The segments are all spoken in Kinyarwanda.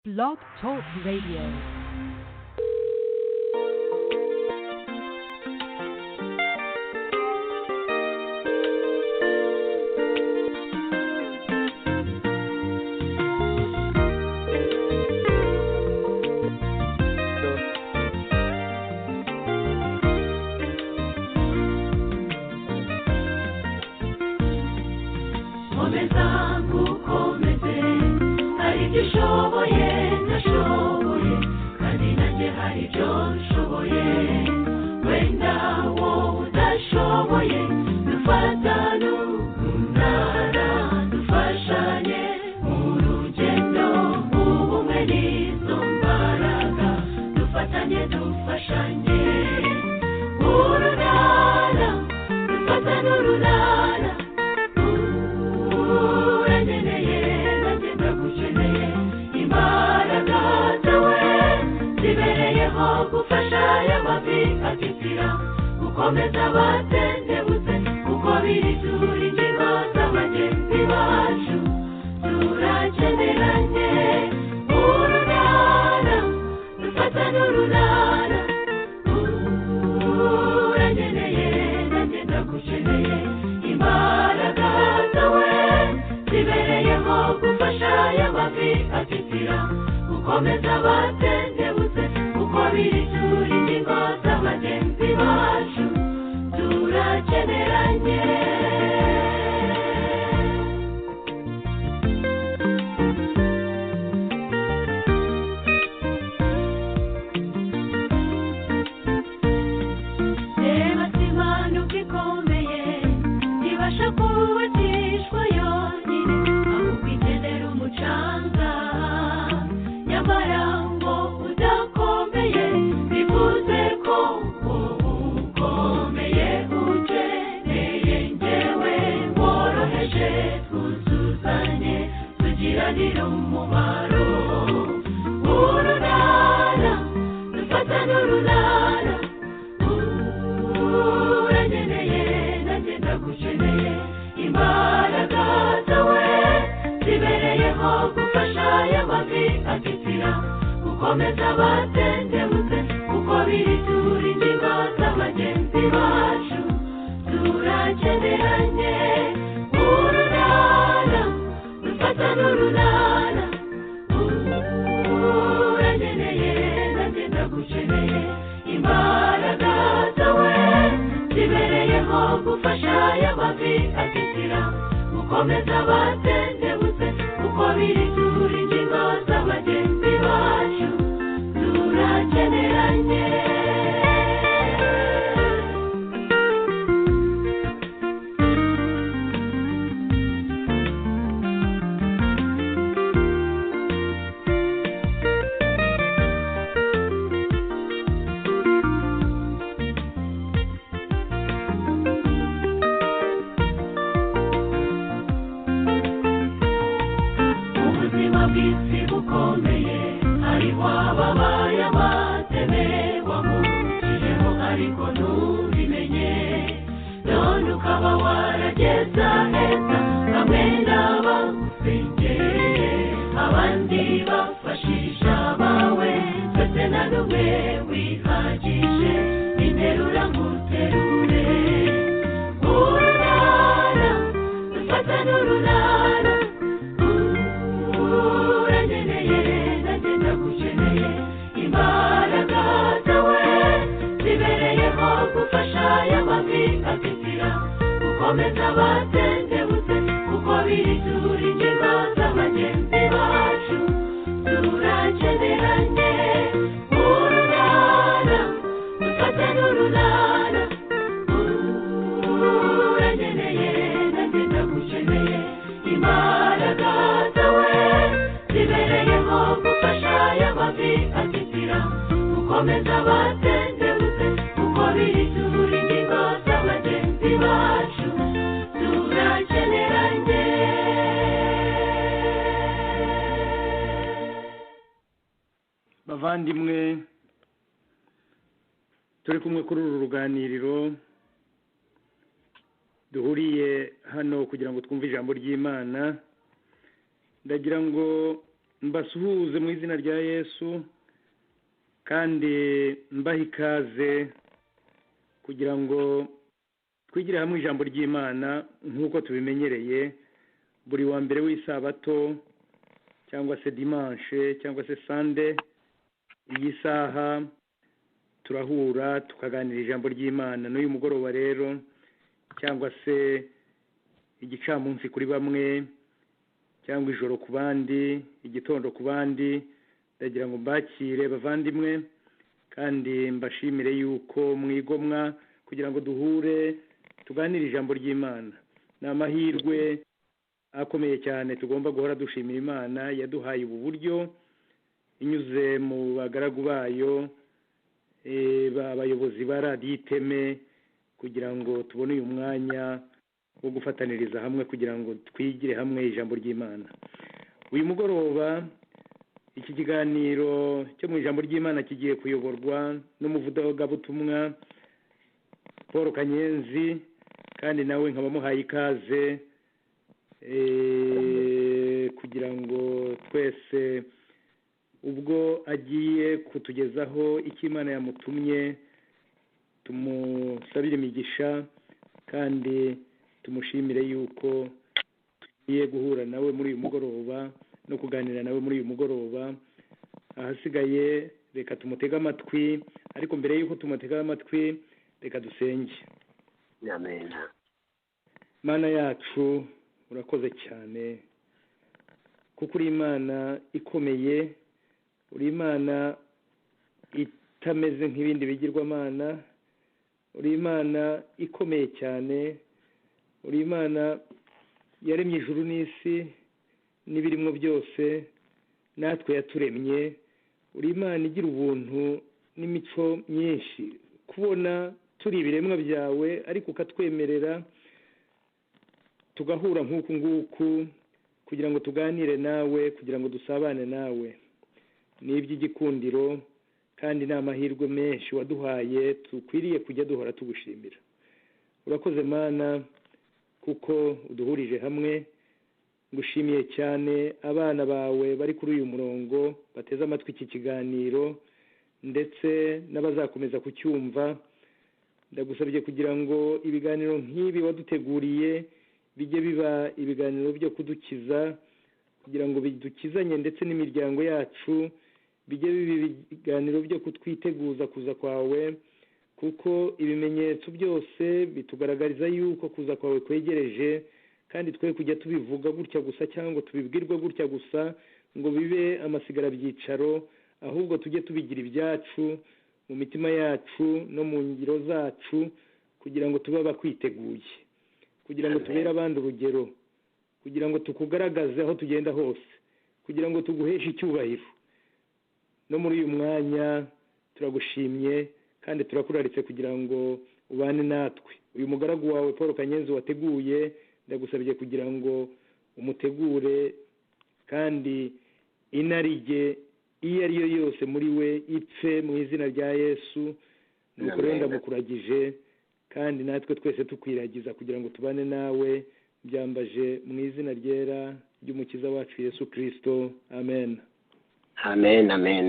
Blog Talk Radio. bavandimwe turi kumwe kuri uru ruganiriro duhuriye hano kugira ngo twumve ijambo ry'Imana ndagira ngo mbasuhuze mu izina rya Yesu kandi mbaha ikaze kugira ngo twigire hamwe ijambo ry'Imana nk'uko tubimenyereye buri wa mbere w'isabato cyangwa se dimanche cyangwa se Sunday. Iyi saha turahura tukaganira ijambo ry'Imana. N'uyu mugoroba rero cyangwa se igicamunsi kuri bamwe cyangwa ijoro ku bandi, igitondo ku bandi, ndagira ngo mbakire bavandimwe kandi mbashimire yuko mwigomwa kugira ngo duhure tuganire ijambo ry'Imana. Ni amahirwe akomeye cyane tugomba guhora dushimira Imana yaduhaye ubu buryo inyuze mu bagaragu bayo abayobozi ba radiyo Iteme kugira ngo tubone uyu mwanya wo gufataniriza hamwe kugira ngo twigire hamwe ijambo ry'Imana. Uyu mugoroba iki kiganiro cyo mu ijambo ry'Imana kigiye kuyoborwa n'umuvugabutumwa Paul Kanyenzi kandi nawe nkaba muhaye ikaze kugira ngo twese ubwo agiye kutugezaho icyo Imana yamutumye tumusabire imigisha kandi tumushimire yuko tugiye guhura nawe muri uyu mugoroba no kuganira nawe muri uyu mugoroba. Ahasigaye reka tumutege amatwi, ariko mbere y'uko tumutega amatwi reka dusenge. Amen. Mana yacu urakoze cyane kuko uri Imana ikomeye, uri Imana itameze nk'ibindi bigirwamana, uri Imana ikomeye cyane, uri Imana yaremye ijuru n'isi n'ibirimo byose, natwe yaturemye, uri Imana igira ubuntu n'imico myinshi, kubona turi ibiremwa byawe ariko ukatwemerera tugahura nk'uku nguku kugira ngo tuganire nawe, kugira ngo dusabane nawe. Ni iby'igikundiro kandi ni amahirwe menshi waduhaye tukwiriye kujya duhora tugushimira. Urakoze Mana kuko uduhurije hamwe. Ngushimiye cyane abana bawe bari kuri uyu murongo bateze amatwi iki kiganiro ndetse n'abazakomeza kucyumva. Ndagusabye kugira ngo ibiganiro nk'ibi waduteguriye bijye biba ibiganiro byo kudukiza, kugira ngo bidukizanye ndetse n'imiryango yacu, bijye biba ibiganiro byo kutwiteguza kuza kwawe, kuko ibimenyetso byose bitugaragariza yuko kuza kwawe kwegereje, kandi twe kujya tubivuga gutya gusa cyangwa tubibwirwa gutya gusa ngo bibe amasigara byicaro, ahubwo tujye tubigira ibyacu mu mitima yacu no mu ngiro zacu, kugira ngo tube abakwiteguye, kugira ngo tubere abandi urugero, kugira ngo tukugaragaze aho tugenda hose, kugira ngo tuguheshe icyubahiro. No muri uyu mwanya turagushimye kandi turakuraritse kugira ngo ubane natwe. Uyu mugaragu wawe Paul Kanyenzi wateguye, ndagusabye kugira ngo umutegure kandi inarijye iyo ari yo yose muri we ipfe mu izina rya Yesu. Nuko rero ndamukuragije kandi natwe twese tukwiragiza kugira ngo tubane nawe, byambaje mu izina ryera ry'umukiza wacu Yesu Kristo. Amen. Amen, amen.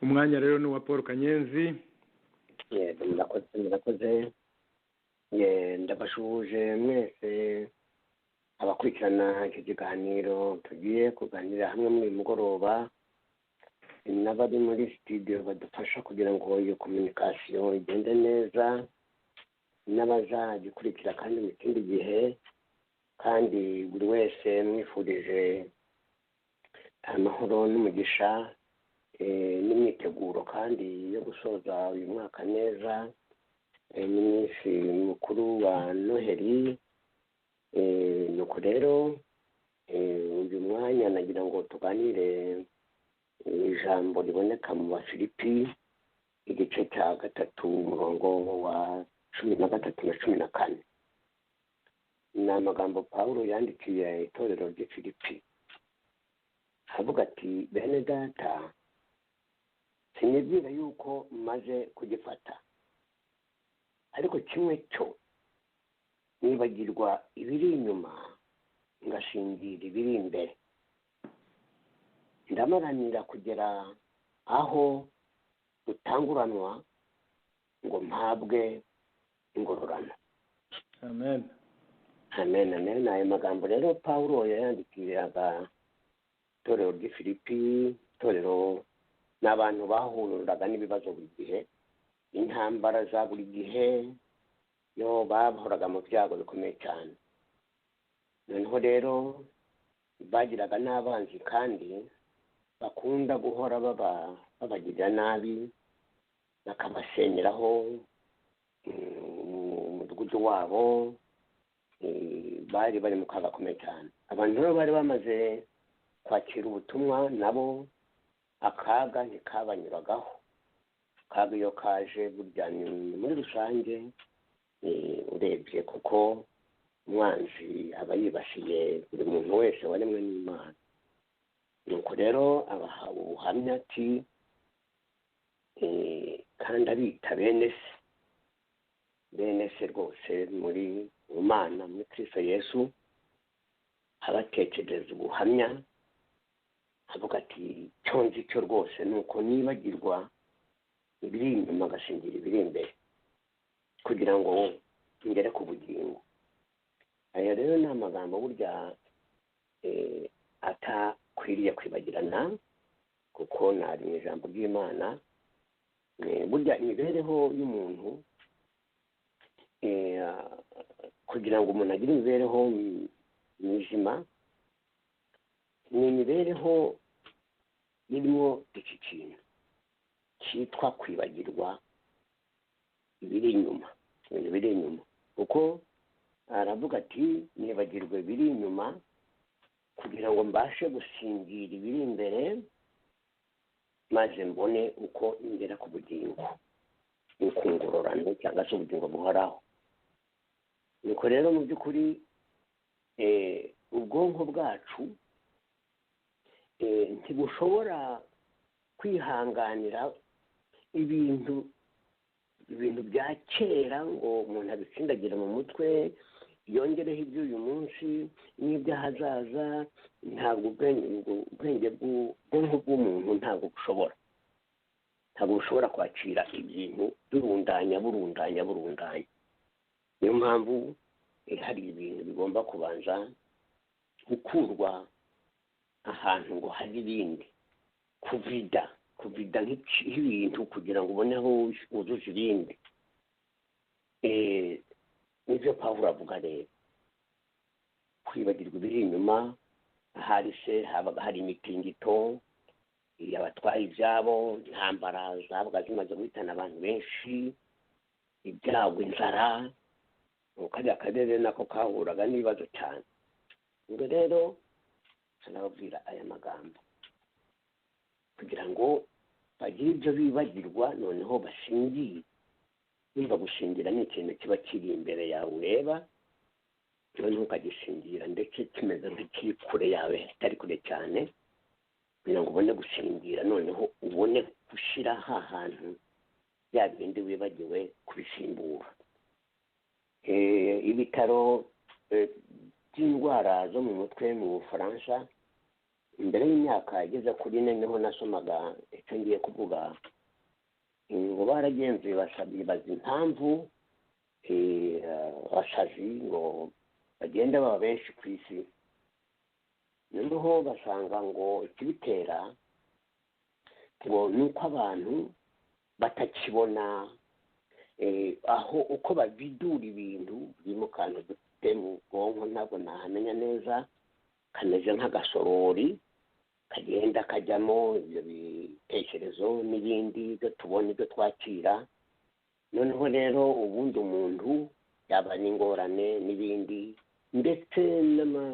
Umwanya rero ni uwa Paul Kanyenzi. Yego, murakoze. Ndabashuje mwese abakurikirana iki kiganiro tugiye kuganira hamwe muri uyu mugoroba, n'abari muri studio badufasha kugira ngo iyo communication igende neza, n'abazagikurikira kandi mu kindi gihe, kandi buri wese mwifurije amahoro n'umugisha n'imyiteguro kandi yo gusoza uyu mwaka neza n'iminsi mukuru wa Noheli. Nuko rero uyu mwanya nagira ngo tuganire ijambo riboneka mu Bafilipi igice cya 3 umurongo wa 13 na 14. Ni amagambo Pawulo yandikiye itorero ry'i Filipi, avuga ati: bene data, sinibwira yuko maze kugifata, ariko kimwe cyo nibagirwa ibiri inyuma ngashingira ibiri imbere. Ndamaranira kugera aho dutanguranwa ngo mpabwe ingororano. amen. Amen, amen. Ayo magambo rero Pawulo yayandikiraga itorero ry'i Filipi, itorero n'abantu bahuriraga n'ibibazo buri gihe, intambara za buri gihe, yo bahoraga mu byago bikomeye cyane. Noneho rero bagiraga n'abanzi kandi bakunda guhora babagirira nabi, bakabasenyeraho umudugudu wabo. Bari mu kaga gakomeye cyane. Abantu rero bari bamaze kwakira ubutumwa, nabo akaga ntikabanyuragaho. Akaga iyo kaje burya ni muri rusange, urebye kuko umwanzi aba yibasiye buri muntu wese waremwe n'Imana. Nuko rero abahawe ubuhamya ati kandi abita bene se rwose muri Imana, muri Kristo Yesu, abatekereza ubuhamya avuga ati cyo nzi cyo rwose nuko nibagirwa ibiri inyuma agashingira ibiri imbere kugira ngo ngere ku bugingo. Aya rero ni amagambo burya atakwiriye kwibagirana, kuko nari mu ijambo ry'Imana. Burya imibereho y'umuntu, kugira ngo umuntu agire imibereho mizima, ni imibereho irimo iki kintu cyitwa kwibagirwa ibiri inyuma, ibintu biri inyuma. Kuko aravuga ati nibagirwe ibiri inyuma kugira ngo mbashe gusingira ibiri imbere, maze mbone uko ngera ku bugingo, ku ngororano cyangwa se ubugingo buhoraho. Nuko rero mu by'ukuri ubwonko bwacu ntibushobora kwihanganira ibintu bya kera ngo umuntu abitsindagire mu mutwe, yongereho iby'uyu munsi n'iby'ahazaza. Ntabwo ubwonko bw'umuntu ntabwo bushobora kwakira ibintu burundanya. Niyo mpamvu hari ibintu bigomba kubanza gukurwa ahantu ngo hari ibindi, kuvida nk'ibintu kugira ngo ubone aho wuzuza ibindi. Nibyo Pawulo avuga rero, kwibagirwa ibiri inyuma. Ahari se habaga hari imitingito, abatwaye ibyabo, intambara zabaga zimaze guhitana abantu benshi, ibyago, inzara. Kariya karere nako kahuraga n'ibibazo cyane. Ubwo rero tunababwira aya magambo kugira ngo bagire ibyo bibagirwa, noneho bashingiye. Niba gushingira ni ikintu kiba kiri imbere yawe ureba, noneho ukagishingira ndetse kimeze nk'ikiri kure yawe, kitari kure cyane, kugira ngo ubone gushingira, noneho ubone gushyira hantu bya bindi wibagiwe kubisimbura. Ibitaro by'indwara zo mu mutwe mu Bufaransa, imbere y'imyaka igeze kuri 4 niho nasomaga icyo ngiye kuvuga. Ngo baragenzuye baza impamvu abasazi ngo bagenda baba benshi ku isi. Noneho basanga ngo ikibitera ngo ni uko abantu batakibona aho uko babidura ibintu biri mu kantu dufite mu bwonko, ntabwo nahamenya neza, kameze nk'agasorori kagenda kajyamo ibyo bitekerezo n'ibindi byo tubona, ibyo twakira. Noneho rero ubundi umuntu yaba n'ingorane n'ibindi ndetse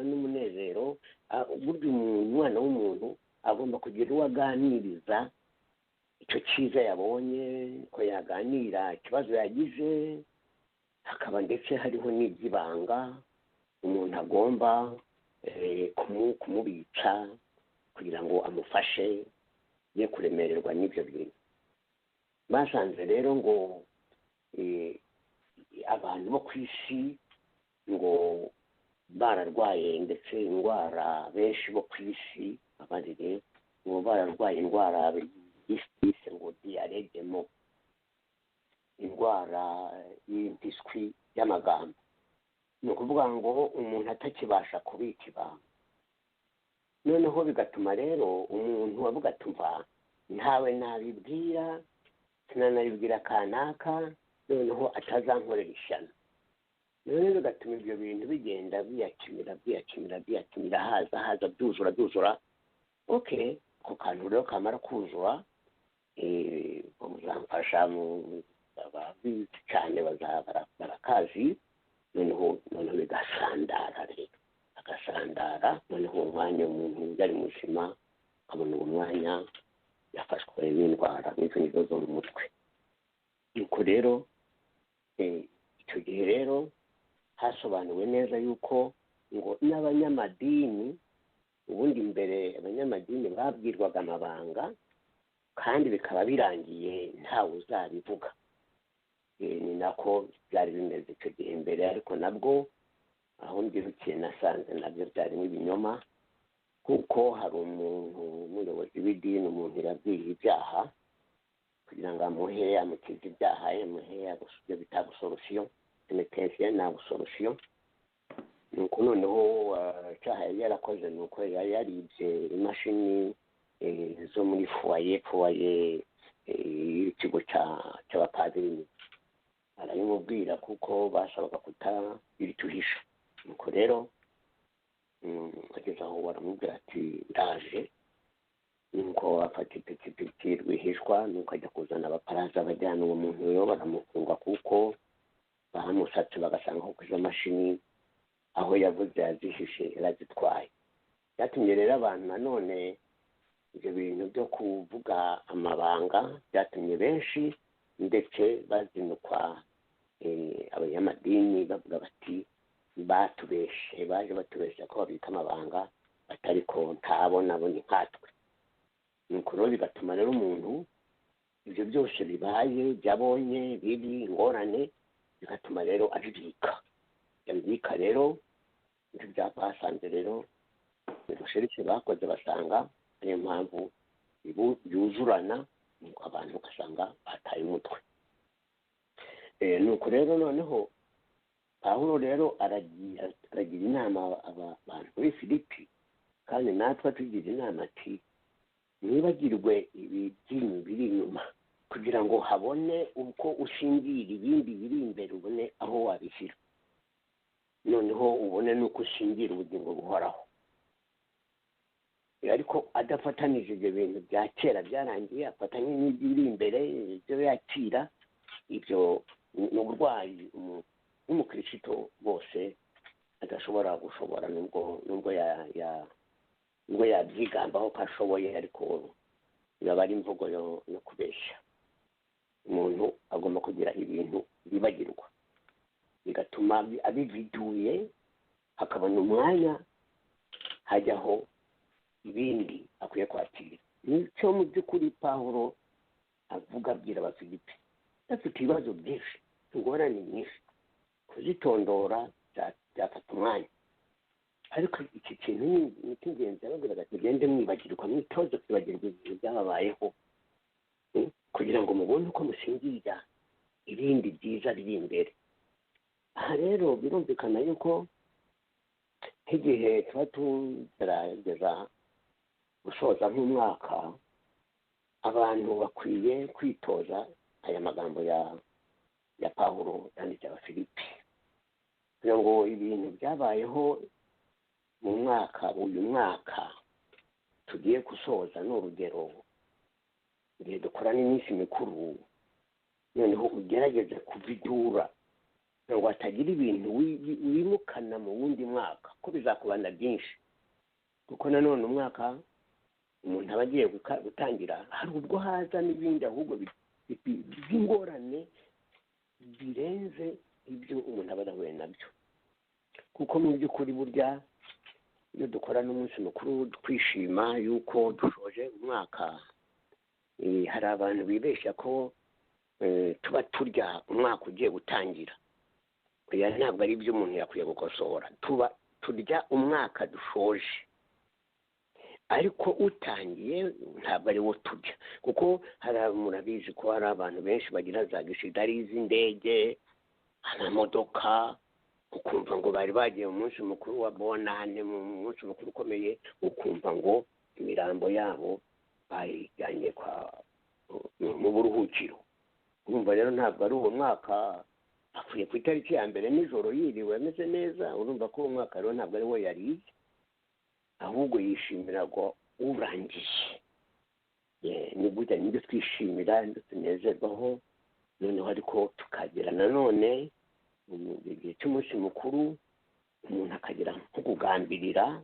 n'umunezero. Burya umwana w'umuntu agomba kugira uwo aganiriza icyo cyiza yabonye, ko yaganira ikibazo yagize, hakaba ndetse hariho n'iby'ibanga umuntu agomba kumubitsa kugira ngo amufashe ye kuremererwa n'ibyo bintu. Basanze rero ngo abantu bo ku isi ngo bararwaye ndetse indwara benshi bo ku isi abarire ngo bararwaye indwara yise ngo diyaredemo, indwara y'impiswi y'amagambo. ni ukuvuga ngo umuntu atakibasha kubika ibanga, noneho bigatuma rero umuntu avuga ati mva ntawe nabibwira sinanabibwira kanaka, noneho atazankorera ishyano. noneho bigatuma ibyo bintu bigenda byiyakimira haza byuzura. okay, ako kantu rero kamara kuzura muzamfasha ababizi cyane barakazi, noneho bigasandara rero agasandara, noneho umwanya umuntu yari muzima akabona uwo mwanya yafashwe n'indwara n'izo zo mu mutwe. nuko rero icyo gihe rero hasobanuwe neza yuko ngo n'abanyamadini, ubundi mbere abanyamadini babwirwaga amabanga kandi bikaba birangiye ntawe uzabivuga. ni nako byari bimeze icyo gihe mbere, ariko nabwo aho mbyirukiye nasanze nabyo byarimo ibinyoma, kuko hari umuntu umuyobozi w'idini, umuntu yabwiye ibyaha kugira ngo amukize ibyaha, amuhe ibyo bita solution, penitentiaire na solution. nuko noneho icyaha yari yarakoze ni uko yari yaribye imashini zo muri foyer y'ikigo cy'abapadiri, arabimubwira kuko bashoboka kutagira icyo uhisha. nuko rero ageze aho baramubwira ati ndaje, nuko afata ipikipiki rwihishwa, nuko ajya kuzana abaparaza bajyana uwo muntu rero baramufunga, kuko bamusatse bagasanga ko izo mashini aho yavuze yazihishe yarazitwaye. byatumye rero abantu nanone ibyo bintu byo kuvuga amabanga byatumye benshi ndetse bazinukwa, abanyamadini bavuga bati baje batubeshe ko babika amabanga batari ko ntabo nabo ni nkatwe. nuko rero bigatuma rero umuntu ibyo byose bibaye byabonye bibi ingorane, bigatuma rero abibika rero. ibyo byabasanze rero ibisherike bakoze basanga ariyo mpamvu byuzurana, nuko abantu ugasanga bataye umutwe. nuko rero noneho Pawulo rero aragira inama abantu muri Filipi, kandi natwe tugira inama ati mwibagirwe ibi byinyu biri inyuma, kugira ngo habone uko ushingira ibindi biri imbere, ubone aho wabishyira, noneho ubone n'uko ushingira ubugingo buhoraho. ariko adafatanije ibyo bintu bya kera byarangiye, afatanye n'ibiri imbere ibyo yakira, ibyo ni uburwayi n'umukristo bose adashobora gushobora, nubwo yabyigambaho ko ashoboye, ariko yaba ari imvugo yo kubeshya. umuntu agomba kugira ibintu bibagirwa, bigatuma abividuye, hakabona umwanya hajyaho ibindi akwiye kwakira. nicyo mu by'ukuri Pawulo avuga, abwira abafilipi bafite ibibazo byinshi, ingorane nyinshi, kuzitondora byafata umwanya, ariko iki kintu ni icy'ingenzi. arababwira ati mugende mwibagirwa, mwitoze kwibagirwa ibintu byababayeho, kugira ngo mubone uko mushingira ibindi byiza biri imbere. aha rero birumvikana yuko nk'igihe tuba tugerageza gusoza nk'umwaka, abantu bakwiye kwitoza aya magambo ya Pawulo yanditse abafilipi, kugira ngo ibintu byabayeho mu uyu mwaka tugiye gusoza, ni urugero. igihe dukora n'iminsi mikuru, noneho ugerageze kuvidura ngo hatagira ibintu wimukana mu wundi mwaka, ko bizakubana byinshi. kuko nanone umwaka umuntu aba agiye gutangira, hari ubwo haza n'ibindi ahubwo by'ingorane birenze ibyo umuntu aba adahuye nabyo. kuko mu by'ukuri burya iyo dukora n'umunsi mukuru twishima yuko dushoje umwaka, hari abantu bibeshya ko tuba turya umwaka ugiye gutangira. oya ntabwo ari ibyo umuntu yakwiye gukosora. turya umwaka dushoje, ariko utangiye ntabwo ari wo turya, kuko murabizi ko hari abantu benshi bagira za gisidari z'indege, amamodoka, ukumva ngo bari bagiye mu munsi mukuru wa bonane, mu munsi mukuru ukomeye, ukumva ngo imirambo yabo bayijyanye mu buruhukiro. urumva rero ntabwo ari uwo mwaka apfuye ku itariki ya mbere nijoro yiriwe ameze neza. urumva ko uwo mwaka rero ntabwo ari wo yariye, ahubwo yishimira ngo urangiye. ni gutya nibyo twishimira ndetse tunezerwaho. noneho ariko tukagera nanone mu gihe cy'umunsi mukuru umuntu akagira nko kugambirira,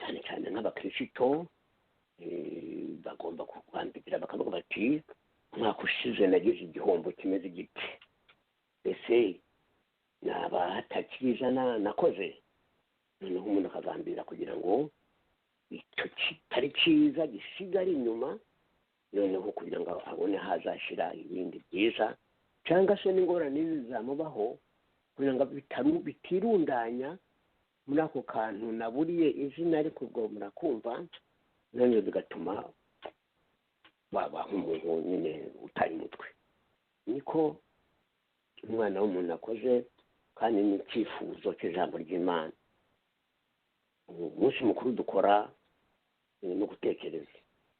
cyane cyane nk'abakristo bagomba kugambirira bakavuga bati umwaka ushize nagize igihombo kimeze giti, ese naba hatakiza nakoze. noneho umuntu akagambirira kugira ngo icyo kitari cyiza gisigare inyuma, noneho kugira ngo abone hazashyira ibindi byiza, cyangwa se n'ingorane zizamubaho kugira ngo bitirundanya muri ako kantu naburiye izina, ariko ubwo murakumva, noneho bigatuma waba nk'umuntu nyine utari mutwe. niko umwana w'umuntu akoze, kandi ni icyifuzo cy'ijambo ry'Imana. umunsi mukuru dukora no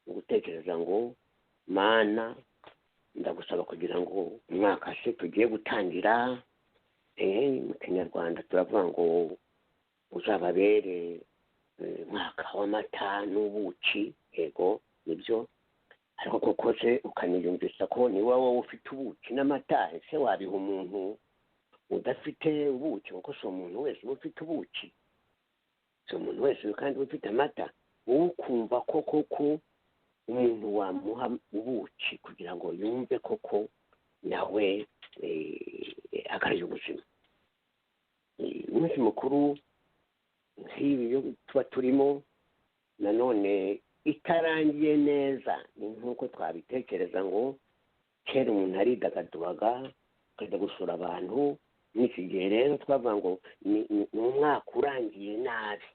gutekereza ngo Mana, ndagusaba kugira ngo umwaka se tugiye gutangira, mu kinyarwanda turavuga ngo uzababere umwaka w'amata n'ubuki. yego nibyo, ariko koko se ukaniyumvisa ko ni wowe ufite ubuki n'amata, ese wabiha umuntu udafite ubuki? kuko si umuntu wese uba ufite ubuki, si umuntu wese kandi uba ufite amata. wowe ukumva ko koko umuntu wamuha ubuki kugira ngo yumve koko nawe akarya ubuzima. umunsi mukuru nk'iyo tuba turimo nanone itarangiye neza, ni nk'uko twabitekereza ngo kera umuntu aridagaduraga akajya gusura abantu. n'iki gihe rero twavuga ngo ni umwaka urangiye nabi.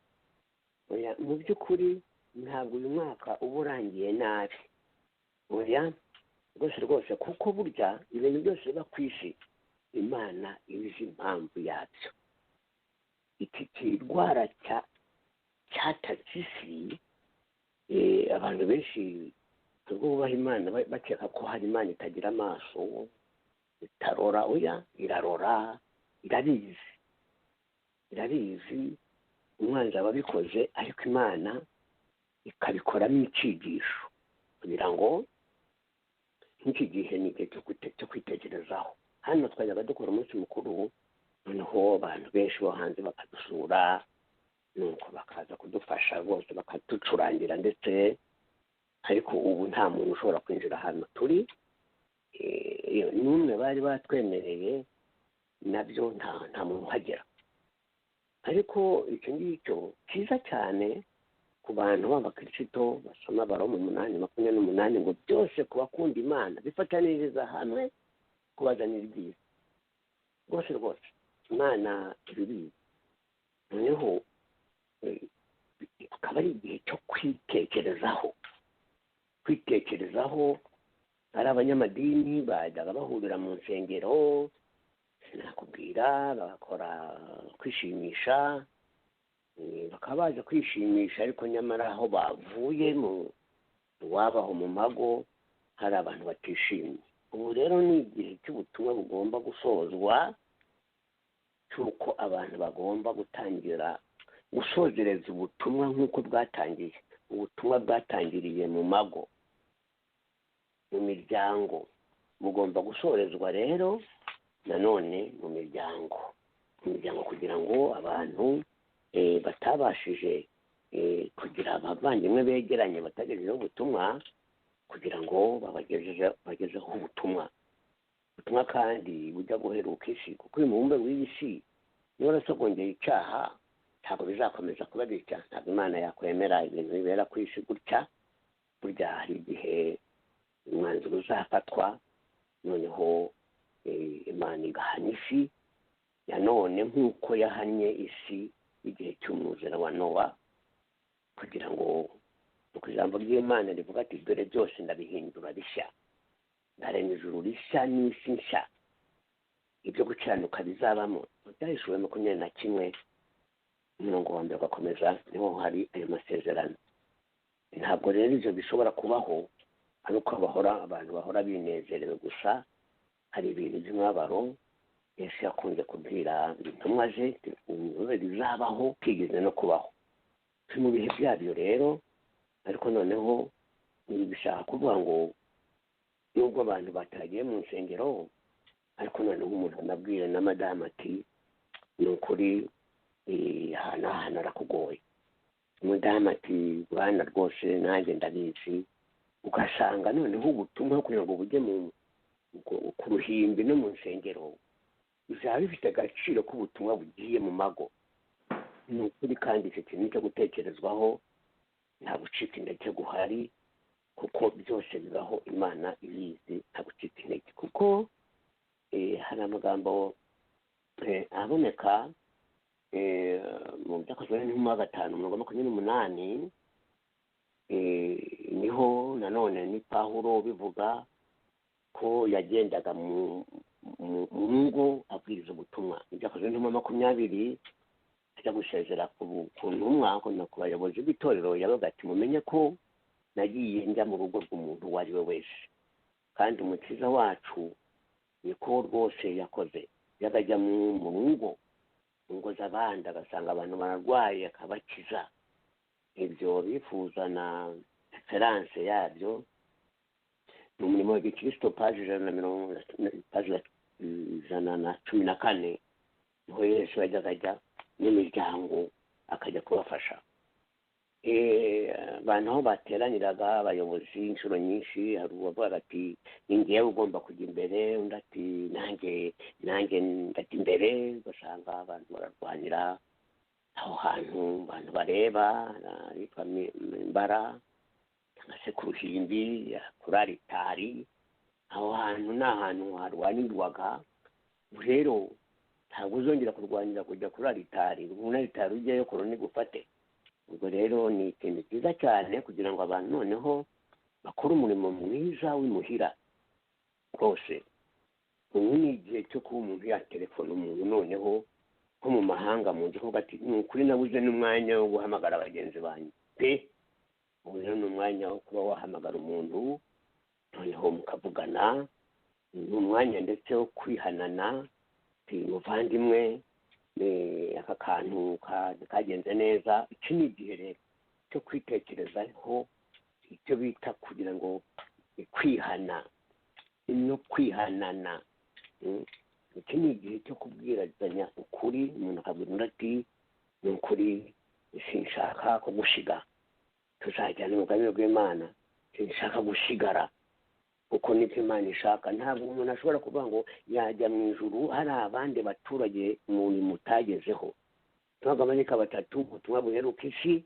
mu by'ukuri ntabwo uyu mwaka uba urangiye nabi, rwose, kuko burya ibintu byose biba ku isi Imana izi impamvu yabyo. iki kirwara cyatase isi, abantu benshi ubwo bubaha Imana bakeka ko hari Imana itagira amaso, itarora. irarora, irabizi umwanzi aba abikoze, ariko Imana ikabikoramo icyigisho kugira ngo nk'iki gihe ni igihe cyo kwitekerezaho. hano twajyaga dukora umunsi mukuru, noneho abantu benshi bo hanze bakadusura, nuko bakaza kudufasha rwose bakaducurangira ndetse, ariko ubu nta muntu ushobora kwinjira hano turi. n'umwe bari batwemereye, nabyo nta muntu uhagera. ariko icyo ngicyo cyiza cyane ku bantu b'abakristo basoma Abaroma 8:28 ngo byose ku bakunda Imana bifataniriza hamwe kubazanira ibyiza. rwose Imana ibibizi. noneho akaba ari igihe cyo kwitekerezaho. hari abanyamadini bajyaga bahurira mu nsengero, sinakubwira, bagakora kwishimisha, bakaba baje kwishimisha, ariko nyamara aho bavuye wabaho mu mago hari abantu batishimye. ubu rero ni igihe cy'ubutumwa bugomba gusozwa, cy'uko abantu bagomba gutangira gusozereza ubutumwa nk'uko bwatangiye. ubutumwa bwatangiriye mu mago, mu miryango, bugomba gusorezwa rero nanone mu miryango kugira ngo abantu batabashije kugira abavandimwe begeranye batagejejeho ubutumwa, kugira ngo bagezeho ubutumwa kandi bujya guheruka isi. kuko uyu mubumbe w'iyi si niba warasogongeye icyaha, ntabwo bizakomeza kuba bitya. ntabwo Imana yakwemera ibintu bibera ku isi gutya. burya hari igihe umwanzuro uzafatwa, noneho Imana igahana isi ya none nk'uko yahannye isi igihe cy'umwuzure wa Nowa, kugira ngo uko ijambo ry'Imana rivuga ati dore byose ndabihindura bishya, ndarema ijuru rishya n'isi nshya, ibyo gukiranuka bizabamo. Byahishuwe 21 umurongo wa mbere ugakomeza, niho hari ayo masezerano. Ntabwo rero ibyo bishobora kubaho ari uko abantu bahora binezerewe gusa. Hari ibintu by'umubabaro Yesu yakunze kubwira intumwa ze bizabaho, bigeze no kubaho. Turi mu bihe byabyo rero, ariko noneho bishaka kuvuga ngo nubwo abantu batagiye mu nsengero, ariko noneho umuntu anabwira na madamu ati ni ukuri ahantu arakugoye. Madamu ati bwana rwose nanjye ndabizi. Ugasanga noneho ubutumwa kugira ngo bujye ku ruhimbi no mu nsengero bizaba bifite agaciro k'ubutumwa bugiye mu mago. Ni ukuri kandi icyo kintu cyo gutekerezwaho, nta gucika intege guhari, kuko byose bibaho Imana ibizi, nta gucika intege. Kuko hari amagambo aboneka mu byakozwe n'intumwa 5:28, niho nanone ni Pawulo bivuga ko yagendaga mu ngo abwiriza ubutumwa. Ibyakozwe n'intumwa 20 ajya gusezera ku ntumwa ku bayobozi b'itorero, yavuga ati mumenye ko nagiye njya mu rugo rw'umuntu uwo ari we wese, kandi umukiza wacu niko rwose yakoze. Yagajya mu ngo z'abandi agasanga abantu bararwaye akabakiza. Ibyo bifuza na referanse yabyo ni umurimo wa Gikristo, paji 114, niho Yesu yajyaga ajya n'imiryango akajya kubafasha. Abantu aho bateraniraga, abayobozi inshuro nyinshi, hari uwavuga ati ni njyewe ugomba kujya imbere, undi ati nanjye ndajya imbere. Ugasanga abantu bararwanira aho hantu, abantu bareba hitwa Mimbara cyangwa se ku ruhimbi, kuri aritari. Aho hantu ni ahantu harwanirwaga. Rero ntabwo uzongera kurwanira kujya kuri aritari, ubona aritari ujyayo koroni gufate. Ubwo rero ni ikintu cyiza cyane kugira ngo abantu noneho bakore umurimo mwiza w'imuhira rwose. Ubu ni igihe cyo kuba umuntu yaterefona umuntu noneho nko mu mahanga mu nzu, kuko ati ni ukuri nabuze n'umwanya wo guhamagara bagenzi banyu pe. Ubu rero ni umwanya wo kuba wahamagara umuntu noneho mukavugana, ni umwanya ndetse wo kwihanana, muvandimwe aka kantu kagenze neza. Iki ni igihe rero cyo kwitekerezaho, icyo bita kugira ngo kwihana no kwihanana. Iki ni igihe cyo kubwirazanya ukuri. Umuntu akabwira ati ni ukuri sinshaka kugushiga, tuzajyana umugambi w'Imana, sinshaka gushigara, kuko nibyo Imana ishaka. Ntabwo umuntu ashobora kuvuga ngo yajya mu ijuru hari abandi baturage umuntu mutagezeho. Abamanika 3, ubutumwa buheruka isi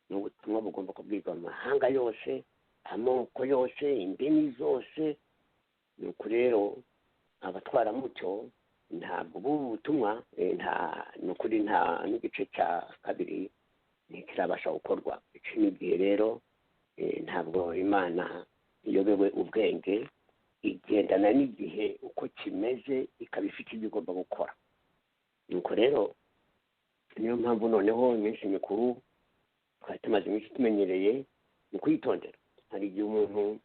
ni ubutumwa bugomba kubwirwa amahanga yose, amoko yose, indimi zose. Ni uko rero abatwaramucyo ntabwo ubu butumwa ni ukuri nta n'igice cya kabiri ntikirabasha gukorwa. Iki ni igihe rero ntabwo Imana iyobewe ubwenge, igendana n'igihe uko kimeze, ikaba ifite ibyo igomba gukora. Nuko rero niyo mpamvu noneho iminsi mikuru twari tumaze iminsi tumenyereye ni kwitondera. Hari igihe umuntu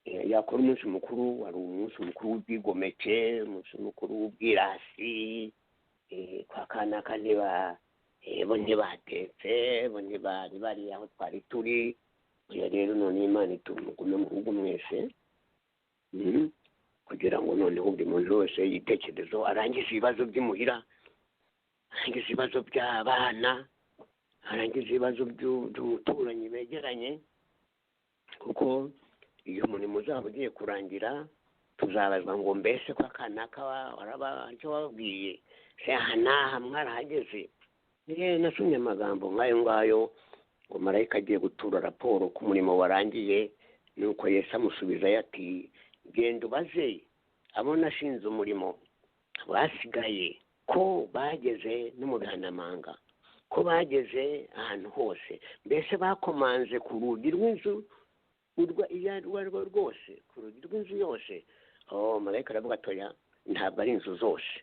yakora umunsi mukuru, hari umunsi mukuru w'ubwigomeke, umunsi mukuru w'ubwirasi, kwa kanaka bo ntibatetse, bo ntibari bari aho twari turi. Oya rero none Imana itumugume mu rugo mwese, kugira ngo noneho buri muntu wese yitekerezo, arangize ibibazo by'imuhira, arangize ibibazo by'abana, arangize ibibazo by'umuturanyi begeranye. Kuko iyo umurimo uzaba ugiye kurangira, tuzabazwa ngo mbese kwa kanaka icyo wababwiye se aha n'aha mwarahageze. Nasomye amagambo nk'ayo ngayo ngo marayika agiye gutura raporo ku murimo warangiye, nuko Yesu amusubiza ati genda ubaze abo nashinze umurimo basigaye ko bageze no mu bihanamanga, ko bageze ahantu hose, mbese bakomanze ku rugi rw'inzu iyo ari rwo rwose, ku rugi rw'inzu yose. Marayika aravuga atoya, ntabwo ari inzu zose,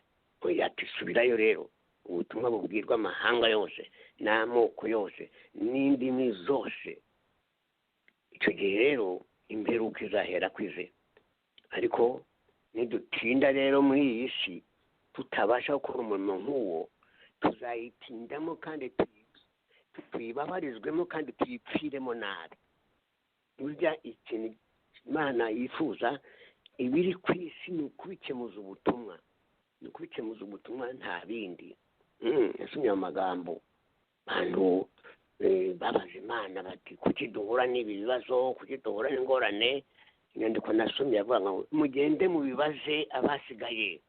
oya, tisubirayo rero, ubutumwa bubwirwa amahanga yose n'amoko yose n'indimi zose. Icyo gihe rero imperuka izahera kwize. Ariko nidutinda rero muri iyi si tutabasha gukora umurimo nk'uwo, tuzayitindamo kandi tuyibabarizwemo kandi tuyipfiremo nabi. Burya ikintu Imana yifuza ibiri ku isi ni ukubikemuza ubutumwa, nta bindi. Yasomye amagambo abantu babaza Imana bati kuki duhura n'ibi bibazo, kuki duhura n'ingorane. Inyandiko nasomye yavuga ngo mugende mubibaze abasigaye,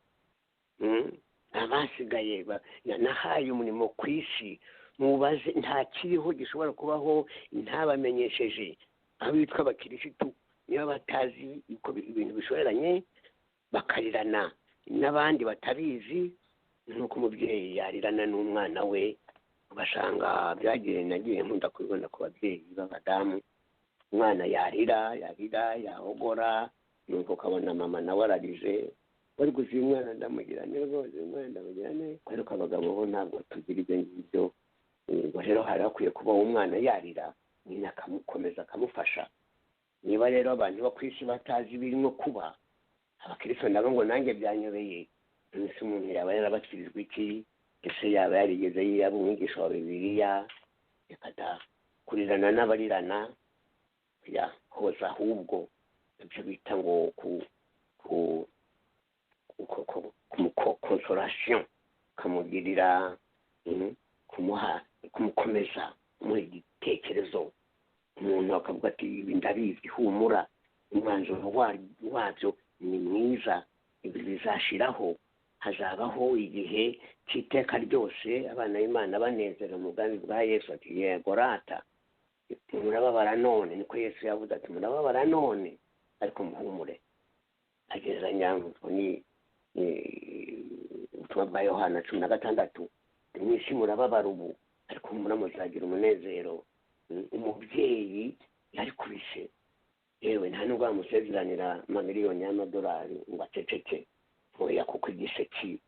nahaye umurimo ku isi, mubaze, nta kiriho gishobora kubaho ntabamenyesheje. Aho bitwa abakirisitu niba batazi uko ibintu bishoreranye bakarirana n'abandi batabizi, nk'uko umubyeyi yarirana n'umwana we. Ugasanga nagiye nkunda kubibona ku babyeyi b'abadamu, umwana yarira yahogora, nuko ukabona mama nawe ararize, bari gusiga umwana ndamugirane rwose, umwana ndamugirane. Ariko abagabo bo ntabwo tugira ibyo ngibyo. Ubwo rero hari hakwiye kubaho umwana yarira, nyina akamukomeza akamufasha. Niba rero abantu bo ku isi batazi ibirimo kuba, abakristo nabo ngo nanjye byanyobeye, ese umuntu yaba yarabatwirijwe iki? Ese yaba yarigeze yaba umwigisha wa Bibiliya? Reka kurirana n'abarirana ya hoza, ahubwo ibyo bita ngo consolation, kamugirira, kumukomeza, kumuha igitekerezo. Umuntu akavuga ati ibi ndabizi, humura, umwanzuro wabyo ni mwiza, ibi bizashiraho, hazabaho igihe cy'iteka ryose abana b'Imana banezera mu bwami bwa Yesu. Ati yego rata, murababara none, niko Yesu yavuze ati murababara none, ariko muhumure. Agereranya ni ubutumwa bwa Yohana 16, mwisi murababara ubu, ariko muzagira umunezero. Umubyeyi yari kubise, yewe nta nubwo bamusezeranira amamiliyoni y'amadolari ngo aceceke, oya, kuko igiseki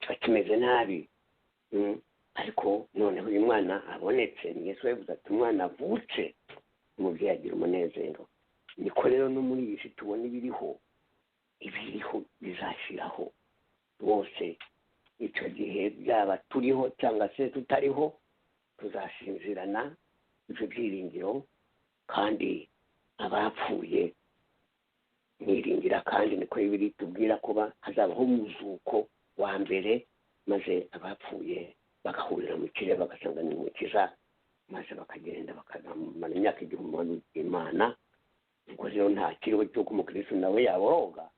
kiba kimeze nabi. Ariko noneho uyu mwana abonetse, ni Yesu yavuze ati umwana avutse, umubyeyi agira umunezero. Niko rero no muri iyi si tubona ibiriho bizashiraho bose. Icyo gihe byaba turiho cyangwa se tutariho, tuzasinzirana ibyo byiringiro. Kandi abapfuye niringira, kandi niko Bibiliya tubwira kuba hazabaho umuzuko wa mbere, maze abapfuye bagahurira mu kirere bagasanga ni Umukiza, maze bakagenda bakamara imyaka 1000 Imana. Ubwo rero nta kiriho cy'uko umukristo nawe yaboroga.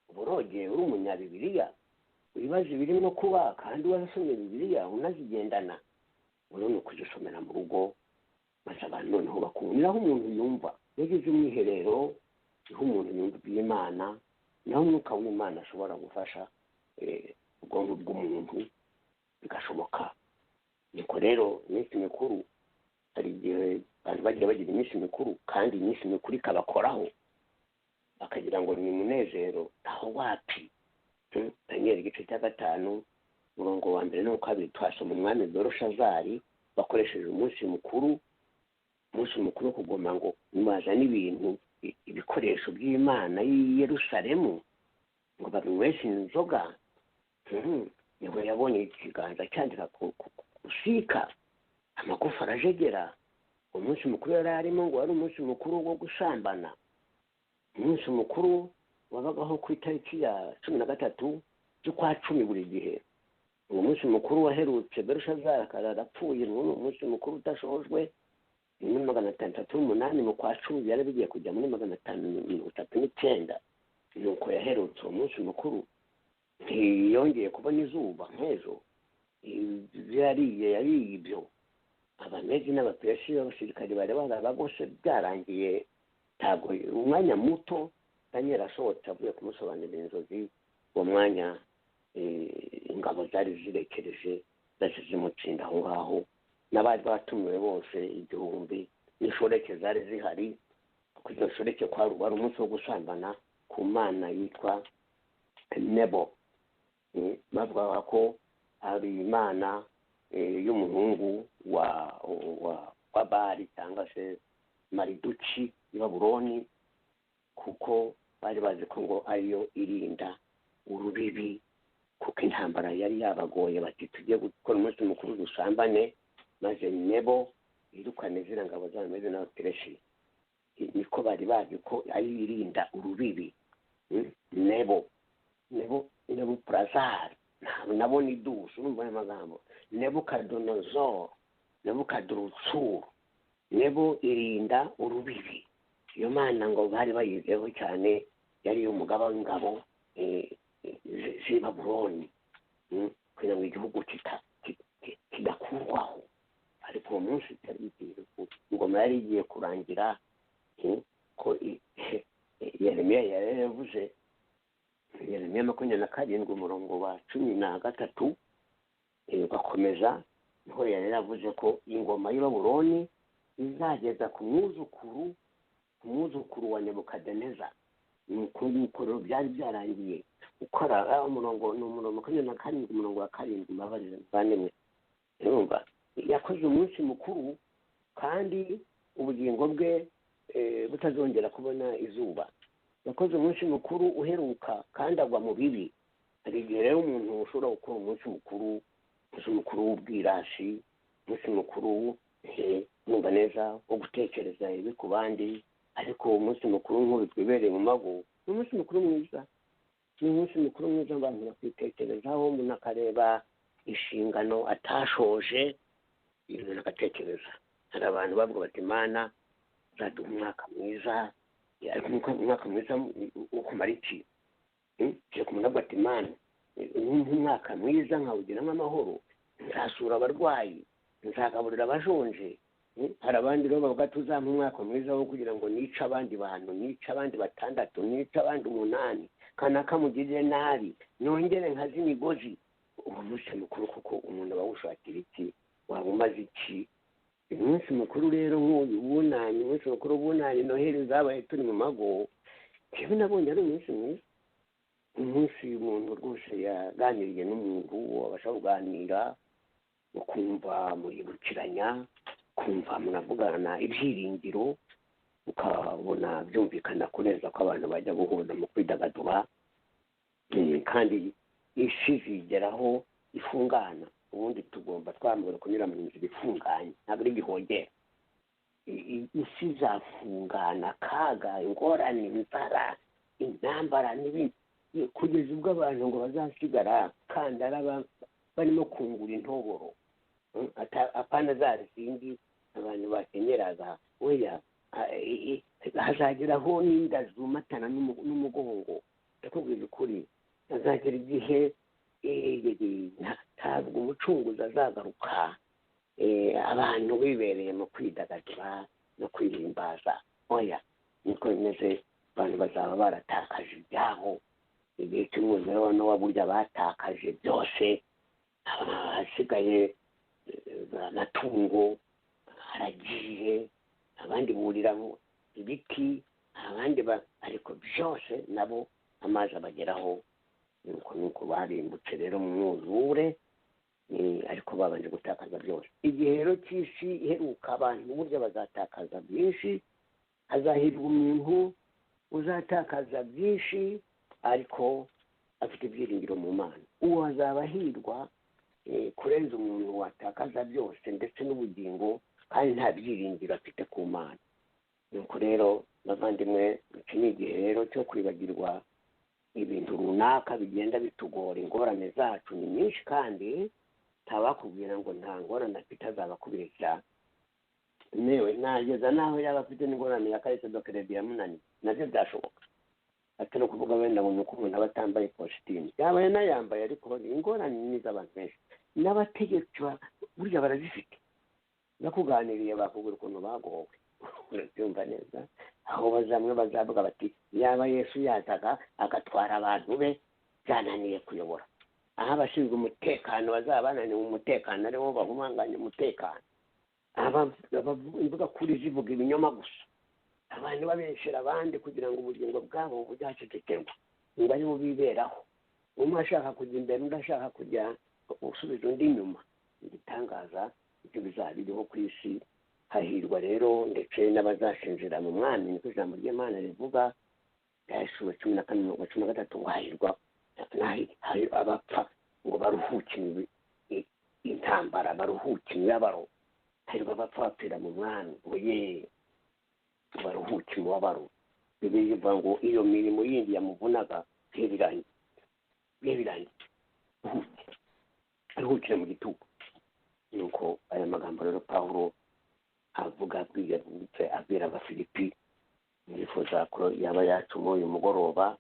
Uborogeye uri umunyabibiliya, ibibazo birimo kuba kandi warasomye Bibiliya unazigendana, ubu ni ukuzisomera mu rugo, maze abantu noneho bakumviraho umuntu yumva. Yagize umwiherero, niho umuntu yumva iby'Imana, naho umwuka w'Imana ashobora gufasha ubwonko bw'umuntu bigashoboka. Niko rero iminsi mikuru, hari igihe abantu bagira iminsi mikuru, kandi iminsi mikuru ikabakoraho bakagira ngo ni umunezero. Aho wapi? Danieli igice cya 5 umurongo wa 1 n'uwa 2 twasoma umwami Belushazari bakoresheje umunsi mukuru wo kugoma ngo nimazana ibintu, ibikoresho by'Imana y'i Yerusalemu, ngo babinyweshe inzoga. Niho yabonye ikiganza cyandika kusika, amagufa arajegera. Umunsi mukuru yari arimo ngo wari umunsi mukuru wo gusambana. Umunsi mukuru wabagaho ku itariki ya 13 z'ukwa 10 buri gihe. Uwo munsi mukuru waherutse Belushazari akarapfuye, n'uwo munsi mukuru utashojwe muri 538 mu kwa 10 yari bigiye kujya muri 539. Nuko yaherutse uwo munsi mukuru, ntiyongeye kubona izuba nk'ejo. Yariye ibyo. Abamezi n'abapeshi b'abasirikari bari barabagose, byarangiye. Ntabwo umwanya muto Daniel asohotse avuye kumusobanurira inzozi, uwo mwanya ingabo zari zirekereje zose zimutsinda aho ngaho n'abari batumiwe bose 1000 n'inshoreke zari zihari kuko izo nshoreke wari umunsi wo gusambana ku mana yitwa Nebo. Bavuga ko ari imana y'umuhungu wa Bari cyangwa se Mariduci i Babuloni, kuko bari bazi ko ngo ariyo irinda urubibi, kuko intambara yari yabagoye bati tugiye gukora umunsi mukuru dusambane maze Nebo yirukane ziriya ngabo zameze n'abapereshi. Niko bari bazi ko ariyo irinda urubibi. Nebo Nebukadnezar, nabo ni dusu urumva ayo magambo. Nebukadnezar, Nebukadnezar, Nebo irinda urubibi. Iyo mana ngo bari bayizeho cyane, yari umugaba w'ingabo z'i Babuloni, kugira ngo igihugu kidakurwaho. Ariko uwo munsi cyari bigiye ingoma yari igiye kurangira, ko Yeremiya yari yavuze, Yeremiya 27 umurongo wa 13 bakomeza, niho yari yavuze ko ingoma y'i Babuloni izageza ku mwuzukuru wa Nebukadneza. Nuko byari byarangiye ukora umurongo 27 umurongo wa 7 mabarira banemwe. Urumva yakoze umunsi mukuru kandi ubugingo bwe butazongera kubona izuba. Yakoze umunsi mukuru uheruka kandi agwa mu bibi. Hari igihe rero umuntu ushobora gukora umunsi mukuru w'ubwirasi, umunsi mukuru numva neza wo gutekereza ibi ku bandi, ariko umunsi mukuru nk'ubu twibereye mu mago ni umunsi mukuru mwiza. Ni umunsi mukuru mwiza abantu bakwitekerezaho, umuntu akareba inshingano atashoje, ibintu agatekereza. Hari abantu bavuga bati Imana zaduha umwaka mwiza, umwaka mwiza wo kumara iki? Ngiye kumenya ati Imana umwaka mwiza nkawugiramo amahoro, nzasura abarwayi, nzagaburira abajonje. Hari abandi rero bavuga tuzampa umwaka mwiza wo kugira ngo nice abandi bantu, nice abandi 6, nice abandi 8, kanaka mugirire nabi, nongere nkazi imigozi. Uwo munsi mukuru kuko umuntu bawushakira iki? Waba umaze iki? Umunsi mukuru rero nk'uyu wunanye, umunsi mukuru wunanye Noheli zabaye turi mu mago, yewe nabonye ari umunsi mwiza. Umunsi umuntu rwose yaganiriye n'umuntu wabasha kuganira, ukumva muribukiranya, kumva munavugana ibyiringiro, ukabona byumvikana kuneza ko abantu bajya guhura mu kwidagadura, kandi isi zigeraho ifungana. Ubundi tugomba twamubura kunyura mu nzira ifunganye, ntabwo ari igihogera. Isi zafungana, kaga, ingorane, inzara, intambara n'ibindi, kugeza ubwo abantu ngo bazasigara kandi barimo kungura intoboro. Apana za zindi abantu bakenyeraga, oya, hazageraho n'inda zumatana n'umugongo. Ndakubwira ukuri, hazagera igihe ntabwo umucunguzi azagaruka, abantu bibereye mu kwidagadura no kwihimbaza. Oya, niko bimeze. Abantu bazaba baratakaje ibyabo. Igihe cy'umwuzure no waburya batakaje byose, hasigaye amatungo aragiye, abandi burira ibiti, abandi ariko byose nabo amazi abageraho. Nuko barimbutse rero mu mwuzure, ariko babanje gutakaza byose. Igihe rero cy'isi iheruka abantu burya bazatakaza byinshi, hazahirwa umuntu uzatakaza byinshi ariko afite ibyiringiro mu Mana. Uwo azaba ahirwa kurenza umuntu watakaza byose ndetse n'ubugingo kandi nta byiringiro afite ku Mana. Nuko rero bavandimwe, iki ni igihe rero cyo kwibagirwa ibintu runaka bigenda bitugora. Ingorane zacu ni nyinshi kandi ntabakubwira ngo nta ngorane afite azabakubeshya. Newe nageza naho yaba afite n'ingorane ya karite do credit yamunaniye, nabyo byashoboka. Atari kuvuga wenda ngo nuko umuntu aba atambaye costume, yaba yanayambaye, ariko ingorane ni iz'abantu benshi. N'abategetsi burya barazifite. Nakuganiriye bakubwira ukuntu bagowe, urabyumva neza. Aho bazamwe bazavuga bati yaba Yesu yazaga agatwara abantu be, byananiye kuyobora. aho abashinzwe umutekano bazaba bananiwe umutekano aribo bahumanganya umutekano, imvuga kuri zivuga ibinyoma gusa, abantu babeshera abandi kugira ngo ubugingo bwabo bujyacecekerwa, ngo aribo biberaho, umwe ashaka kujya imbere undi ashaka kujya gusubiza undi inyuma. Igitangaza ibyo bizaba biriho ku isi. Hahirwa rero ndetse n'abazashinjira mu mwami, niko ijambo ry'Imana rivuga, Yeshuwa 14:13, hahirwa abapfa ngo baruhuke intambara, baruhuke imibabaro, hahirwa abapfa bapfira mu mwami, oye baruhuke imibabaro. Bibiliya ivuga ngo iyo mirimo yindi yamuvunaga birangiye, aruhukire mu gitugu. Nuko aya magambo rero Pawulo avuga abwira Abafilipi, yifuza ko yaba yacumuye uyu mugoroba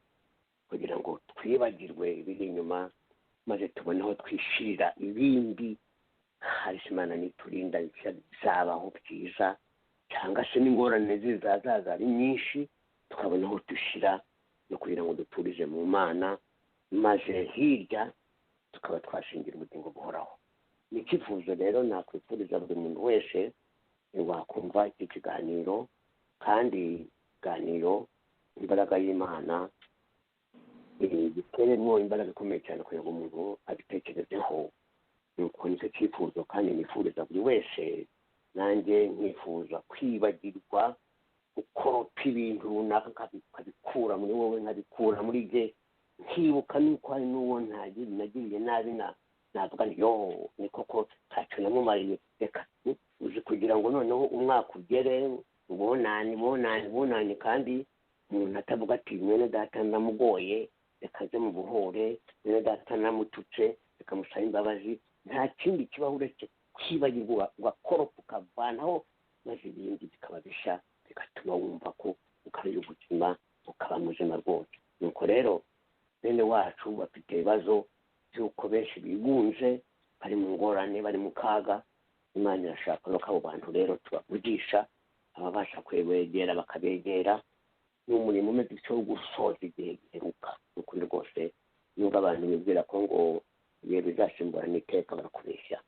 kugira ngo twibagirwe ibiri inyuma, maze tubone aho twishirira ibindi. Hari Imana niturinda bizabaho byiza, cyangwa se n'ingorane zizaza ari nyinshi, tukabona aho dushira no kugira ngo duturize mu Mana, maze hirya tukaba twashingira ubugingo buhoraho. Ni icyifuzo rero nakwifuriza buri muntu wese wakumva iki kiganiro, kandi ikiganiro imbaraga y'Imana giteremo imbaraga ikomeye cyane kugira ngo umuntu abitekerezeho. Nuko nicyo cyifuzo kandi nifuriza buri wese, nanjye nkifuza kwibagirwa gukoropa ibintu runaka nkabikura muri wowe, nkabikura muri jye, nkibuka nuko hari n'uwo nagiriye nabi, navuga ni koko ntacyo namumariye. Reka uzi kugira ngo noneho umwaka ugere ubonane, kandi umuntu atavuga ati mwene data ndamugoye, reka aze mu buhore, mwene data namututse, reka musaba imbabazi. Nta kindi kibaho uretse kwibagirwa, ugakoropa ukavanaho, maze ibindi bikaba bisha, bigatuma wumva ko ukarira ubuzima, ukaba muzima rwose. Nuko rero bene wacu bafite ibibazo by'uko benshi bigunze, bari mu ngorane, bari mu kaga, Imana irashaka ko abo bantu rero tubavugisha, ababasha kwegera bakabegera. Ni umurimo umeze wo gusoza igihe giheruka. Ni ukuri rwose, nubwo abantu bibwira ko ngo ibihe bizasimburana iteka barakubeshya.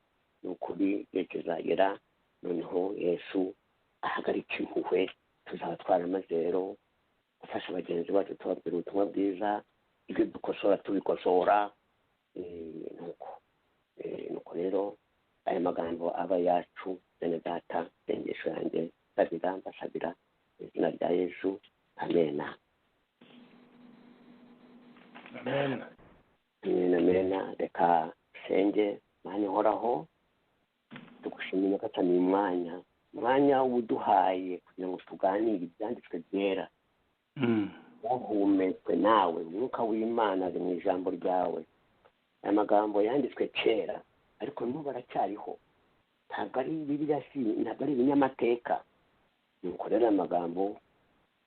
Ni ukuri igihe kizagera noneho Yesu ahagarika impuhwe, tuzaba twaramaze rero gufasha bagenzi bacu, tubabwira ubutumwa bwiza, ibyo dukosora tubikosora. Nuko rero aya magambo aba yacu, bene data, sengesho yanjye mbasabira izina rya Yesu, amena. Amen. Amen. Reka senge. Mana ihoraho, tugushimira ko atari umwanya uduhaye kugira ngo tuganire ibyanditswe byera. Wahumetswe nawe, umwuka w'Imana ari mu ijambo ryawe. Aya magambo yanditswe kera, ariko n'ubu aracyariho. Ntabwo ari Bibiliya, ntabwo ari ibinyamateka. Nuko rero aya magambo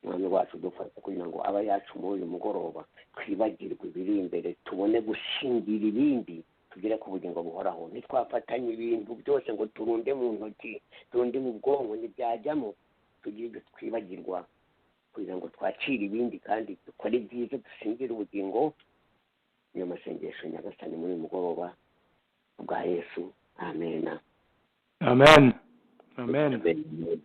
Mwami wacu dufasha kugira ngo aba yacu muri uyu mugoroba twibagirwe ibiri imbere, tubone gushingira ibindi, tugere ku bugingo buhoraho. Ntitwafatanye ibintu byose ngo turunde mu ntoki, turunde mu bwonko, ntibyajyamo. Tugire ibyo twibagirwa kugira ngo twakire ibindi, kandi dukore ibyiza, dusingire ubugingo. Niyo masengesho nyagasani muri uyu mugoroba, bwa Yesu. Amen. Amen. Amen. Amen.